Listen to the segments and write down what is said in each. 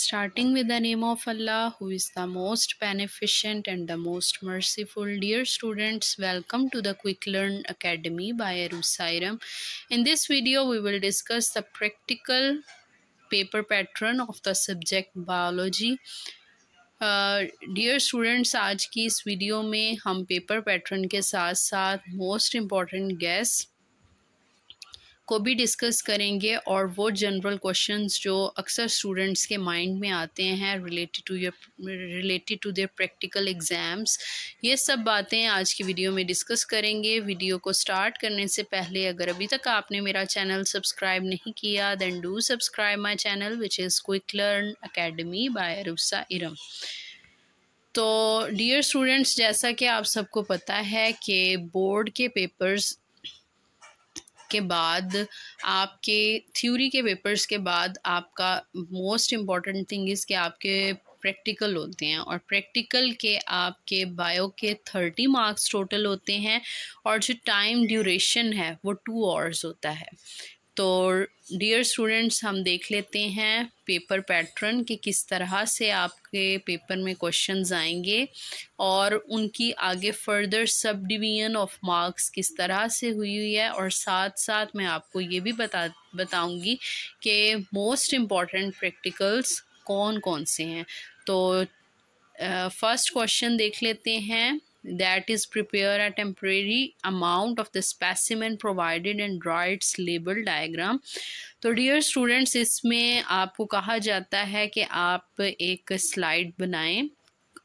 Starting with the name of Allah, who is the most beneficent and the most merciful. Dear students, welcome to the Quick Learn Academy by Arusairam. In this video, we will discuss the practical paper pattern of the subject biology. Dear students, आज की इस video में हम paper pattern के साथ साथ most important guess को भी डिस्कस करेंगे और वो जनरल क्वेश्चंस जो अक्सर स्टूडेंट्स के माइंड में आते हैं related to their practical exams, ये सब बातें आज की वीडियो में डिस्कस करेंगे। वीडियो को स्टार्ट करने से पहले अगर अभी तक आपने मेरा चैनल सब्सक्राइब नहीं किया then do subscribe my channel which is quick learn academy by Arusa Iram. तो डियर स्टूडेंट्स, जैसा कि आप सबको पता है कि बोर्ड के पेपर्स के बाद आपके थ्योरी के पेपर्स के बाद आपका मोस्ट इम्पॉर्टेंट थिंग इज़ कि आपके प्रैक्टिकल होते हैं और प्रैक्टिकल के आपके बायो के 30 मार्क्स टोटल होते हैं और जो टाइम ड्यूरेशन है वो 2 आवर्स होता है। तो डियर स्टूडेंट्स, हम देख लेते हैं पेपर पैटर्न कि किस तरह से आपके पेपर में क्वेश्चंस आएंगे और उनकी आगे further sub division of marks किस तरह से हुई है, और साथ साथ मैं आपको ये भी बताऊंगी कि मोस्ट इम्पॉर्टेंट प्रैक्टिकल्स कौन कौन से हैं। तो फर्स्ट क्वेश्चन देख लेते हैं। That is, prepare a temporary amount of the specimen provided and draw its label diagram. तो डियर स्टूडेंट्स, इसमें आपको कहा जाता है कि आप एक स्लाइड बनाएं।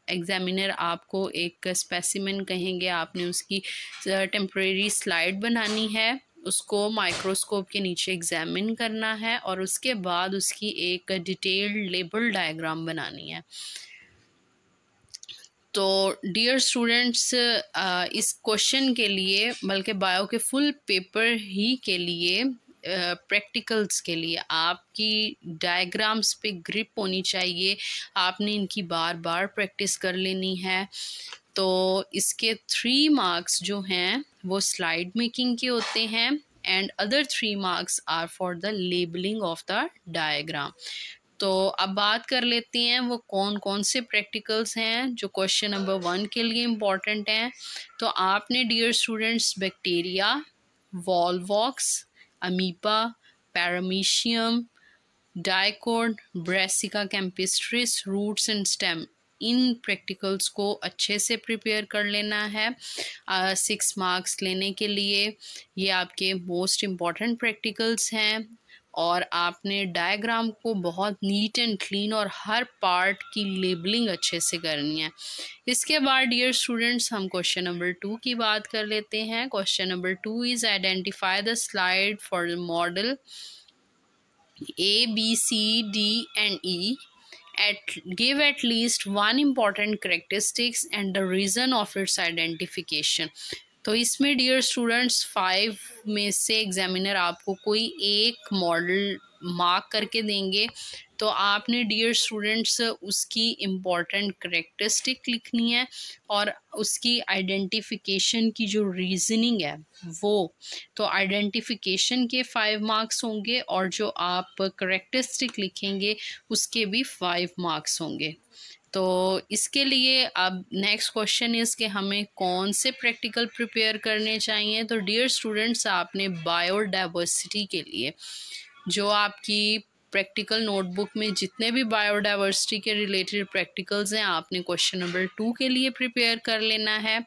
एग्जामिनर आपको एक स्पेसिमेन कहेंगे, आपने उसकी टेम्परेरी स्लाइड बनानी है, उसको माइक्रोस्कोप के नीचे एग्जामिन करना है और उसके बाद उसकी एक डिटेल्ड लेबल डायग्राम बनानी है। तो डियर स्टूडेंट्स, इस क्वेश्चन के लिए, बल्कि बायो के फुल पेपर ही के लिए, प्रैक्टिकल्स के लिए आपकी डायग्राम्स पे ग्रिप होनी चाहिए। आपने इनकी बार बार प्रैक्टिस कर लेनी है। तो इसके 3 मार्क्स जो हैं वो स्लाइड मेकिंग के होते हैं and other 3 marks are for the labelling of the diagram. तो अब बात कर लेते हैं वो कौन कौन से प्रैक्टिकल्स हैं जो क्वेश्चन नंबर 1 के लिए इम्पॉर्टेंट हैं। तो आपने dear students bacteria, volvox, amoeba, paramecium, dicot, brassica campestris, roots and stem, इन प्रैक्टिकल्स को अच्छे से प्रिपेयर कर लेना है 6 मार्क्स लेने के लिए। ये आपके मोस्ट इम्पॉर्टेंट प्रैक्टिकल्स हैं और आपने डायग्राम को बहुत नीट एंड क्लीन और हर पार्ट की लेबलिंग अच्छे से करनी है। इसके बाद डियर स्टूडेंट्स, हम क्वेश्चन नंबर 2 की बात कर लेते हैं। Question number 2 is identify the slide for the model A, B, C, D and E. Give at least one important characteristics and the reason of its identification. तो इसमें dear students 5 में से examiner आपको कोई एक मॉडल मार्क करके देंगे, तो आपने डियर स्टूडेंट्स उसकी इम्पॉर्टेंट करेक्टरिस्टिक लिखनी है और उसकी आइडेंटिफिकेशन की जो रीजनिंग है वो। तो आइडेंटिफिकेशन के 5 मार्क्स होंगे और जो आप करेक्टरिस्टिक लिखेंगे उसके भी 5 मार्क्स होंगे। तो इसके लिए अब नेक्स्ट क्वेश्चन इज़ कि हमें कौन से प्रैक्टिकल प्रिपेयर करने चाहिए। तो डियर स्टूडेंट्स, आपने बायोडाइवर्सिटी के लिए जो आपकी प्रैक्टिकल नोटबुक में जितने भी बायोडाइवर्सिटी के रिलेटेड प्रैक्टिकल्स हैं, आपने क्वेश्चन नंबर 2 के लिए प्रिपेयर कर लेना है।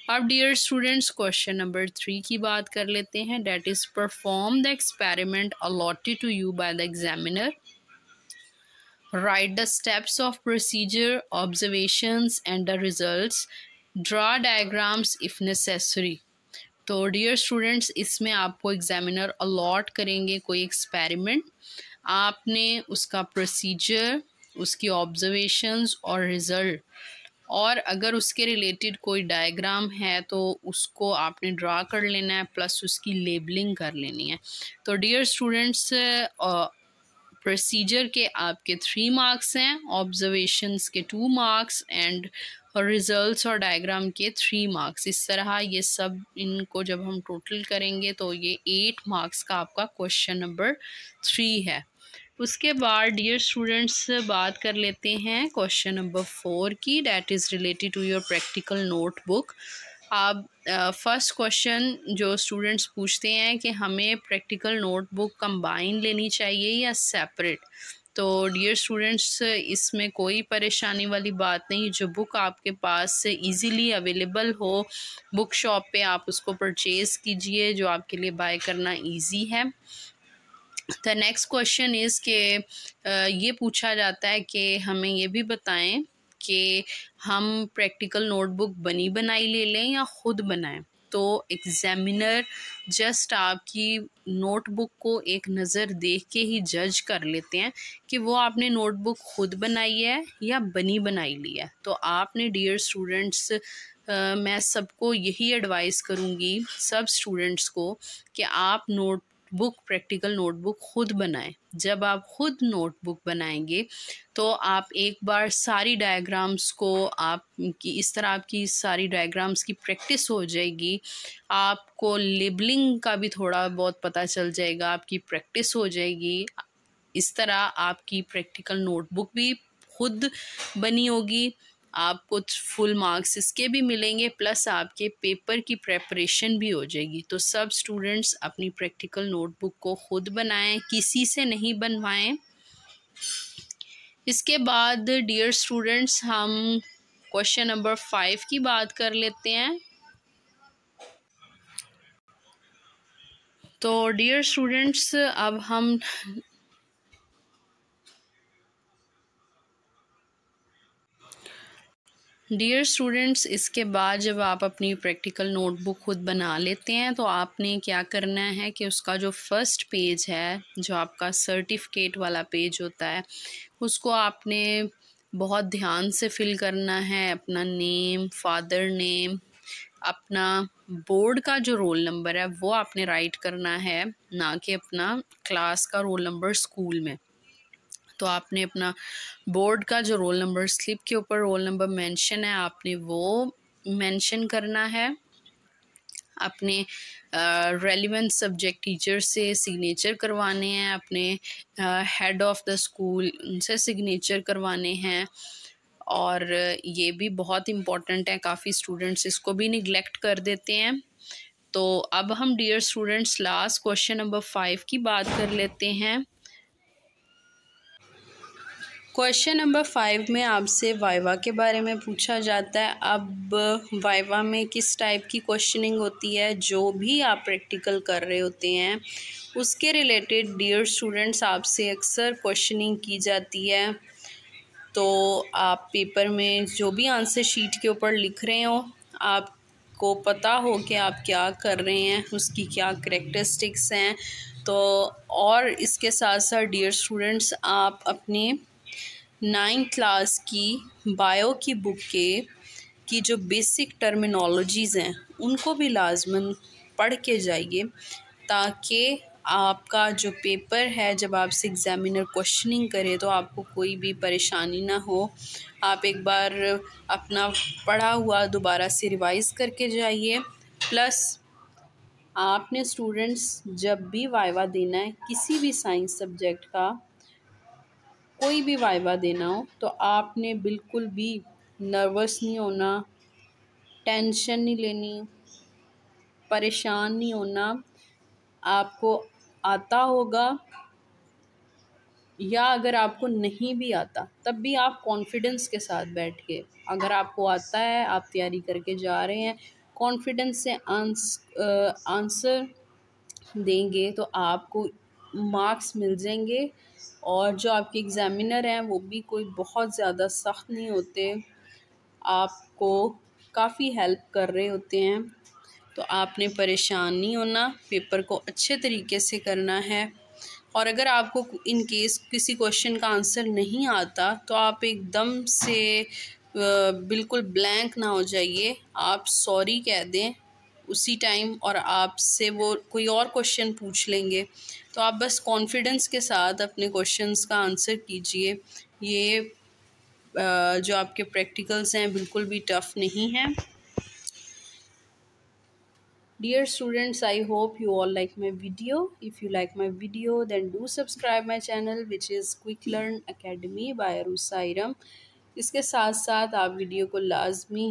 अब डियर स्टूडेंट्स, क्वेश्चन नंबर 3 की बात कर लेते हैं। That is perform the experiment allotted to you by the examiner. Write the steps of procedure, observations and the results. Draw diagrams if necessary. तो डियर स्टूडेंट्स, इसमें आपको एग्जामिनर अलॉट करेंगे कोई एक्सपेरिमेंट, आपने उसका प्रोसीजर, उसकी ऑब्जर्वेशंस और result, और अगर उसके रिलेटेड कोई डायग्राम है तो उसको आपने ड्रा कर लेना है, प्लस उसकी लेबलिंग कर लेनी है। तो डियर स्टूडेंट्स, प्रोसीजर के आपके 3 मार्क्स हैं, ऑब्जर्वेशंस के 2 मार्क्स एंड रिजल्ट्स और डायग्राम के 3 मार्क्स। इस तरह ये सब इनको जब हम टोटल करेंगे तो ये 8 मार्क्स का आपका क्वेश्चन नंबर 3 है। उसके बाद डियर स्टूडेंट्स बात कर लेते हैं क्वेश्चन नंबर 4 की, that is related to your practical notebook. आप फर्स्ट क्वेश्चन जो स्टूडेंट्स पूछते हैं कि हमें प्रैक्टिकल नोटबुक कंबाइन लेनी चाहिए या सेपरेट। तो डियर स्टूडेंट्स, इसमें कोई परेशानी वाली बात नहीं। जो बुक आपके पास इजीली अवेलेबल हो बुक शॉप पे, आप उसको परचेज़ कीजिए, जो आपके लिए बाय करना इजी है। द नेक्स्ट क्वेश्चन इज़ के ये पूछा जाता है कि हमें ये भी बताएं कि हम प्रैक्टिकल नोटबुक बनी बनाई ले लें या ख़ुद बनाएं। तो एग्ज़ामिनर जस्ट आपकी नोटबुक को एक नज़र देख के ही जज कर लेते हैं कि वो आपने नोटबुक ख़ुद बनाई है या बनी बनाई ली है। तो आपने डियर स्टूडेंट्स, मैं सबको यही एडवाइस करूँगी, सब स्टूडेंट्स को, कि आप नोटबुक प्रैक्टिकल नोटबुक ख़ुद बनाएं। जब आप ख़ुद नोटबुक बनाएंगे तो आप एक बार सारी डायग्राम्स को इस तरह आपकी सारी डायग्राम्स की प्रैक्टिस हो जाएगी। आपको लेबलिंग का भी थोड़ा बहुत पता चल जाएगा, आपकी प्रैक्टिस हो जाएगी। इस तरह आपकी प्रैक्टिकल नोटबुक भी खुद बनी होगी, आपको फुल मार्क्स इसके भी मिलेंगे, प्लस आपके पेपर की प्रेपरेशन भी हो जाएगी। तो सब स्टूडेंट्स अपनी प्रैक्टिकल नोटबुक को खुद बनाएं, किसी से नहीं बनवाएं। इसके बाद डियर स्टूडेंट्स, हम क्वेश्चन नंबर 5 की बात कर लेते हैं। तो डियर स्टूडेंट्स, अब हम डियर स्टूडेंट्स, इसके बाद जब आप अपनी प्रैक्टिकल नोटबुक खुद बना लेते हैं तो आपने क्या करना है कि उसका जो फर्स्ट पेज है, जो आपका सर्टिफिकेट वाला पेज होता है, उसको आपने बहुत ध्यान से फिल करना है। अपना नेम, फादर नेम, अपना बोर्ड का जो रोल नंबर है वो आपने राइट करना है, ना कि अपना क्लास का रोल नंबर स्कूल में। तो आपने अपना बोर्ड का जो रोल नंबर, स्लिप के ऊपर रोल नंबर मेंशन है, आपने वो मेंशन करना है। अपने रेलिवेंट सब्जेक्ट टीचर से सिग्नेचर करवाने हैं, अपने हेड ऑफ़ द स्कूल उनसे सिग्नेचर करवाने हैं। और ये भी बहुत इम्पॉर्टेंट है, काफ़ी स्टूडेंट्स इसको भी निगलेक्ट कर देते हैं। तो अब हम dear students last question number 5 की बात कर लेते हैं। क्वेश्चन नंबर 5 में आपसे वाइवा के बारे में पूछा जाता है। अब वाइवा में किस टाइप की क्वेश्चनिंग होती है, जो भी आप प्रैक्टिकल कर रहे होते हैं उसके रिलेटेड डियर स्टूडेंट्स आपसे अक्सर क्वेश्चनिंग की जाती है। तो आप पेपर में जो भी आंसर शीट के ऊपर लिख रहे हो, आपको पता हो कि आप क्या कर रहे हैं, उसकी क्या करैक्टरिस्टिक्स हैं। तो और इसके साथ साथ डियर स्टूडेंट्स, आप अपने 9th क्लास की बायो की बुक की जो बेसिक टर्मिनोलॉजीज़ हैं उनको भी लाजमन पढ़ के जाइए, ताकि आपका जो पेपर है, जब आपसे एग्ज़ामिनर क्वेश्चनिंग करे तो आपको कोई भी परेशानी ना हो। आप एक बार अपना पढ़ा हुआ दोबारा से रिवाइज़ करके जाइए। प्लस आपने स्टूडेंट्स जब भी वाइवा देना है, किसी भी साइंस सब्जेक्ट का कोई भी वाइवा देना हो, तो आपने बिल्कुल भी नर्वस नहीं होना, टेंशन नहीं लेनी, परेशान नहीं होना। आपको आता होगा, या अगर आपको नहीं भी आता तब भी आप कॉन्फिडेंस के साथ बैठ के, अगर आपको आता है, आप तैयारी करके जा रहे हैं, कॉन्फिडेंस से आंसर देंगे तो आपको मार्क्स मिल जाएंगे। और जो आपके एग्ज़ामिनर हैं वो भी कोई बहुत ज़्यादा सख्त नहीं होते, आपको काफ़ी हेल्प कर रहे होते हैं। तो आपने परेशान नहीं होना, पेपर को अच्छे तरीके से करना है। और अगर आपको इन केस किसी क्वेश्चन का आंसर नहीं आता तो आप एकदम से बिल्कुल ब्लैंक ना हो जाइए, आप सॉरी कह दें उसी टाइम, और आपसे वो कोई और क्वेश्चन पूछ लेंगे। तो आप बस कॉन्फिडेंस के साथ अपने क्वेश्चंस का आंसर कीजिए। ये जो आपके प्रैक्टिकल्स हैं बिल्कुल भी टफ़ नहीं हैं। Dear students, I hope you all like my video. If you like my video, then do subscribe my channel, which is Quick Learn Academy by Arusa Iram. इसके साथ साथ आप वीडियो को लाजमी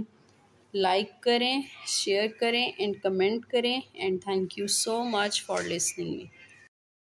लाइक करें, शेयर करें एंड कमेंट करें, and thank you so much for listening me.